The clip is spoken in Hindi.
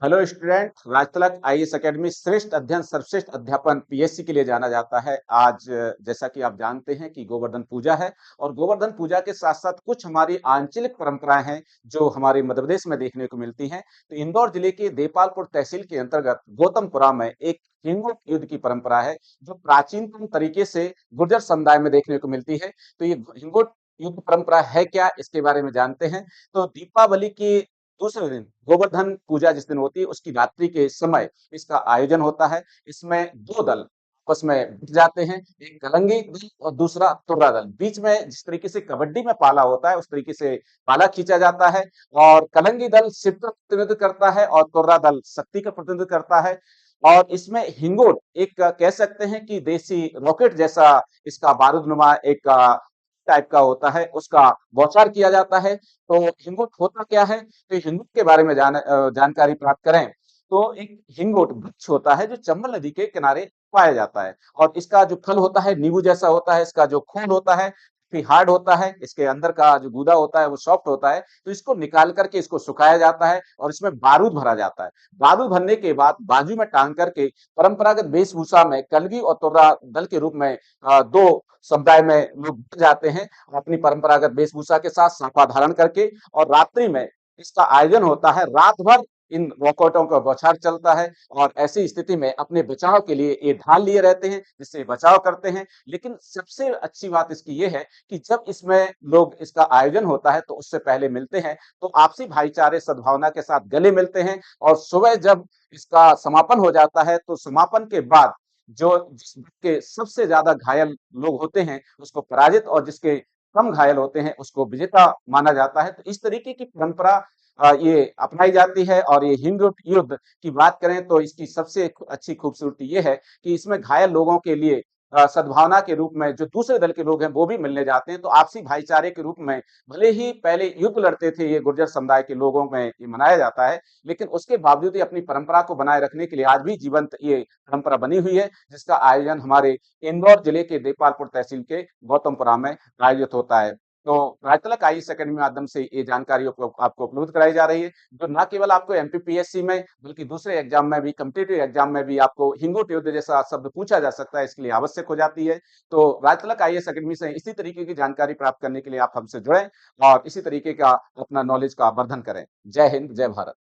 Hello student. Rajtalak IAS academy श्रेष्ठ अध्ययन सर्वश्रेष्ठ अध्यापन पीएससी के लिए जाना जाता है। आज जैसा कि आप जानते हैं कि गोवर्धन पूजा है और गोवर्धन पूजा के साथ साथ कुछ हमारी आंचलिक परंपराएं हैं जो हमारे मध्य प्रदेश में देखने को मिलती हैं। तो इंदौर जिले के देपालपुर तहसील के अंतर्गत गौतमपुरा में एक हिंगोट युद्ध की परंपरा है जो प्राचीनतम तरीके से गुर्जर समुदाय में देखने को मिलती है। तो ये हिंगोट युद्ध परंपरा है क्या, इसके बारे में जानते हैं। तो दीपावली की दूसरे दिन गोवर्धन पूजा जिस दिन होती है उसकी रात्रि के समय इसका आयोजन होता है। इसमें दो दल आपस में भिड़ जाते हैं, एक कलंगी दल और दूसरा तुर्रा दल। बीच में जिस तरीके से कबड्डी में पाला होता है उस तरीके से पाला खींचा जाता है और कलंगी दल शिव का प्रतिनिधित्व करता है और तुर्रा दल शक्ति का प्रतिनिधित्व करता है। और इसमें हिंगोट एक कह सकते हैं कि देसी रॉकेट जैसा इसका बारूदनुमा एक टाइप का होता है, उसका बौछार किया जाता है। तो हिंगोट होता क्या है, तो हिंगोट के बारे में जानकारी प्राप्त करें तो एक हिंगोट वृक्ष होता है जो चंबल नदी के किनारे पाया जाता है और इसका जो फल होता है नींबू जैसा होता है। इसका जो खून होता है काफी हार्ड होता है, इसके अंदर का जो गूदा होता है वो सॉफ्ट होता है। तो इसको निकाल करके इसको सुखाया जाता है और इसमें बारूद भरा जाता है। बारूद भरने के बाद बाजू में टांग करके परंपरागत वेशभूषा में कलगी और तुर्रा दल के रूप में दो समुदाय में लोग बट जाते हैं अपनी परंपरागत वेशभूषा के साथ साफा धारण करके। और रात्रि में इसका आयोजन होता है। रात भर इन रॉकेटों का बौछार चलता है और ऐसी स्थिति में अपने बचाव के लिए ये ढाल लिए रहते हैं जिससे बचाव करते हैं। लेकिन सबसे अच्छी बात इसकी ये है कि जब इसमें लोग इसका आयोजन होता है तो उससे पहले मिलते हैं तो आपसी भाईचारे सद्भावना के साथ गले मिलते हैं। और सुबह जब इसका समापन हो जाता है तो समापन के बाद जो जिस दल के सबसे ज्यादा घायल लोग होते हैं उसको पराजित और जिसके कम घायल होते हैं उसको विजेता माना जाता है। तो इस तरीके की परंपरा ये अपनाई जाती है। और ये हिंद युद्ध की बात करें तो इसकी सबसे अच्छी खूबसूरती ये है कि इसमें घायल लोगों के लिए सद्भावना के रूप में जो दूसरे दल के लोग हैं वो भी मिलने जाते हैं। तो आपसी भाईचारे के रूप में भले ही पहले युद्ध लड़ते थे ये गुर्जर समुदाय के लोगों में ये मनाया जाता है, लेकिन उसके बावजूद ये अपनी परंपरा को बनाए रखने के लिए आज भी जीवंत ये परंपरा बनी हुई है जिसका आयोजन हमारे इंदौर जिले के देपालपुर तहसील के गौतमपुरा में आयोजित होता है। तो राजतलक आईएएस एकेडमी के माध्यम से ये जानकारी आपको उपलब्ध कराई जा रही है जो न केवल आपको एमपीपीएससी में बल्कि दूसरे एग्जाम में भी कम्पिटिटिव एग्जाम में भी आपको हिंगोट युद्ध जैसा शब्द पूछा जा सकता है, इसके लिए आवश्यक हो जाती है। तो राजतलक आईएएस एकेडमी से इसी तरीके की जानकारी प्राप्त करने के लिए आप हमसे जुड़ें और इसी तरीके का अपना नॉलेज का वर्धन करें। जय हिंद, जय भारत।